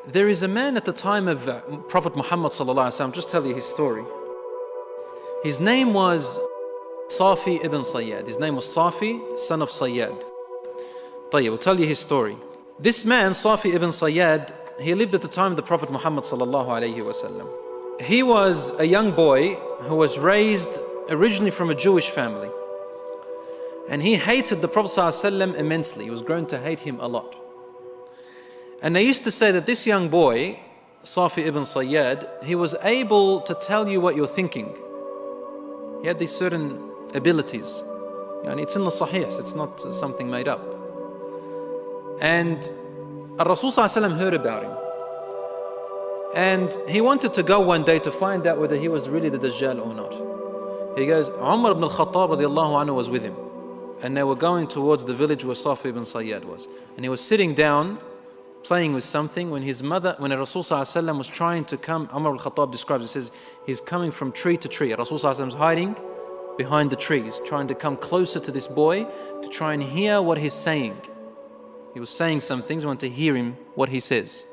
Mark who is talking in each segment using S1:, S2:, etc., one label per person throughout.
S1: There is a man at the time of Prophet Muhammad sallallahu alaihi wasallam. Just tell you his story. His name was Safi ibn Sayyad. His name was Safi, son of Sayyad. طيب, we'll tell you his story. This man, Safi ibn Sayyad, he lived at the time of the Prophet Muhammad sallallahu alaihi wasallam. He was a young boy who was raised originally from a Jewish family. And he hated the Prophet sallallahu alaihi wasallam immensely. He was grown to hate him a lot. And they used to say that this young boy, Safi ibn Sayyad, he was able to tell you what you're thinking. He had these certain abilities. And it's in the Sahih, it's not something made up. And Rasul sallallahu alaihi wasallam heard about him. And he wanted to go one day to find out whether he was really the Dajjal or not. He goes, Umar ibn al-Khattab radiallahu anhu was with him. And they were going towards the village where Safi ibn Sayyad was. And he was sitting down, playing with something, when his mother, when Rasul sallallahu alaihi wasallam was trying to come, Umar al-Khattab describes, he says, he's coming from tree to tree. Rasul sallallahu alaihi wasallam is hiding behind the trees, trying to come closer to this boy to try and hear what he's saying. He was saying some things, we want to hear him, what he says.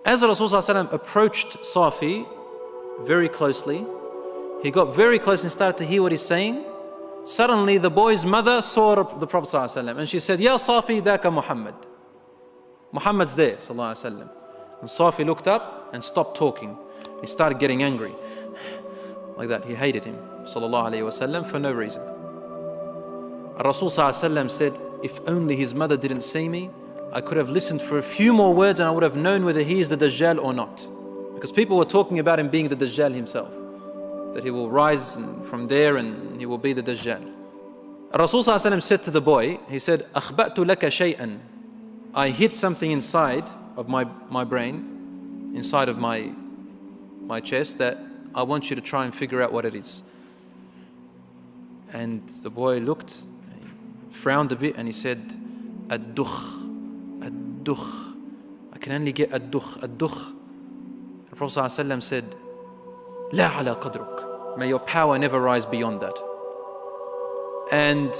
S1: As Rasul sallallahu alaihi wasallam approached Safi very closely, he got very close and started to hear what he's saying. Suddenly the boy's mother saw the Prophet sallallahu alaihi wasallam and she said, Ya Safi, dhaka Muhammad. Muhammad's there, sallallahu alaihi wasallam. And Safi looked up and stopped talking. He started getting angry. Like that, he hated him, sallallahu alaihi wasallam, for no reason. Rasul sallallahu alaihi wasallam said, if only his mother didn't see me, I could have listened for a few more words and I would have known whether he is the Dajjal or not. Because people were talking about him being the Dajjal himself. That he will rise from there and he will be the Dajjal. Rasul sallallahu alaihi wasallam said to the boy, he said, أخبأت لك شيئا. I hid something inside of my brain, inside of my chest, that I want you to try and figure out what it is. And the boy looked, frowned a bit, and he said, Ad-dukh, Ad-dukh. I can only get Ad-dukh, Ad-dukh. The Prophet ﷺ said, La ala qadruk. May your power never rise beyond that. And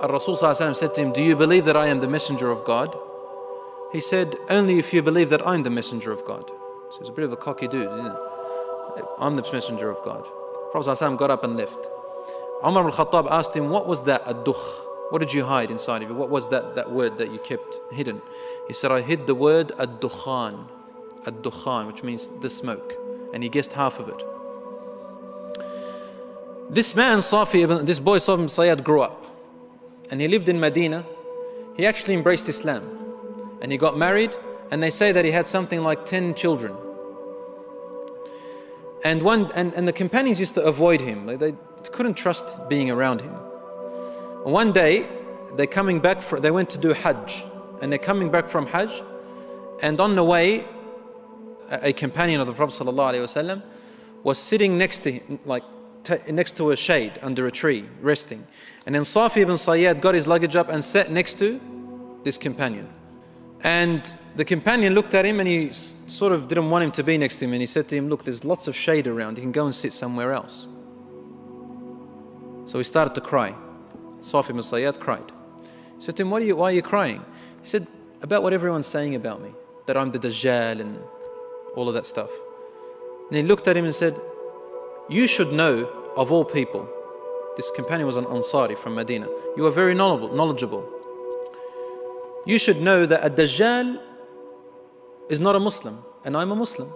S1: Rasul ﷺ said to him, do you believe that I am the messenger of God? He said, only if you believe that I'm the messenger of God. So he's a bit of a cocky dude, isn't it? I'm the messenger of God. Prophet ﷺ got up and left. Umar al-Khattab asked him, what was that ad-dukh? What did you hide inside of you? What was that word that you kept hidden? He said, I hid the word ad-dukhan. Ad-dukhan, which means the smoke. And he guessed half of it. This man, this boy Safi ibn Sayyad, grew up. And he lived in Medina. He actually embraced Islam. And he got married. And they say that he had something like 10 children. And the companions used to avoid him. They couldn't trust being around him. One day, they went to do Hajj. And they're coming back from Hajj. And on the way, a companion of the Prophet ﷺ was sitting next to him, next to a shade under a tree, resting. And then Safi ibn Sayyad got his luggage up and sat next to this companion. And the companion looked at him and he sort of didn't want him to be next to him. And he said to him, look, there's lots of shade around. You can go and sit somewhere else. So he started to cry. Safi ibn Sayyad cried. He said to him, why are you crying? He said, about what everyone's saying about me. That I'm the Dajjal and all of that stuff. And he looked at him and said, you should know of all people. This companion was an Ansari from Medina. You are very knowledgeable. You should know that a Dajjal is not a Muslim and I'm a Muslim.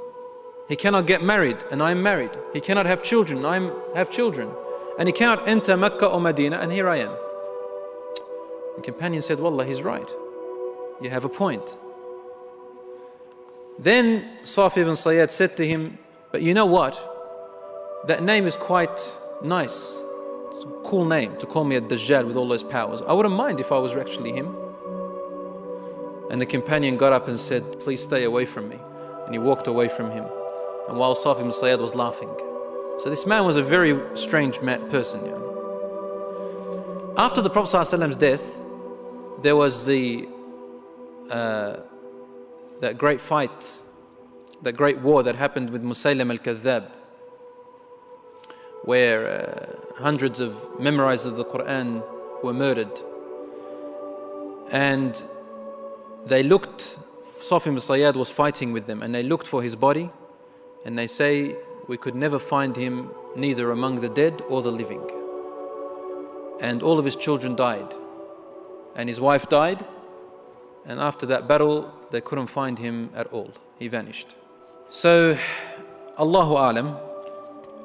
S1: He cannot get married and I'm married. He cannot have children and I have children. And he cannot enter Mecca or Medina and here I am. The companion said, Wallah, he's right. You have a point. Then Safi ibn Sayyad said to him, but you know what? That name is quite nice. It's a cool name to call me a Dajjal with all those powers. I wouldn't mind if I was actually him. And the companion got up and said, please stay away from me. And he walked away from him. And while Safi ibn Sayyad was laughing. So this man was a very strange person. After the Prophet ﷺ's death, there was that great fight, that great war that happened with Musaylim al-Kadhab, where hundreds of memorizers of the Quran were murdered. And they looked Safi ibn Sayyad was fighting with them, and they looked for his body, and they say, we could never find him neither among the dead or the living. And all of his children died, and his wife died, and after that battle they couldn't find him at all. He vanished. So Allahu A'lam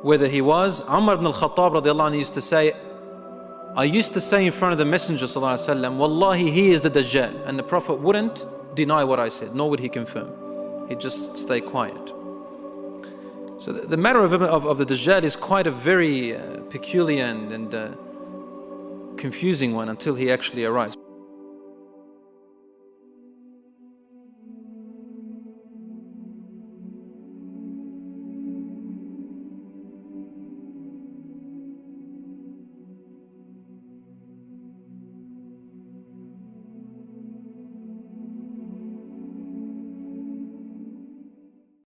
S1: whether he was. Umar ibn al-Khattab radiallahu anhu used to say, I used to say in front of the Messenger sallallahu alaihi wasallam, Wallahi, he is the Dajjal. And the Prophet wouldn't deny what I said, nor would he confirm. He'd just stay quiet. So the matter of the Dajjal is quite a very peculiar and confusing one until he actually arrives.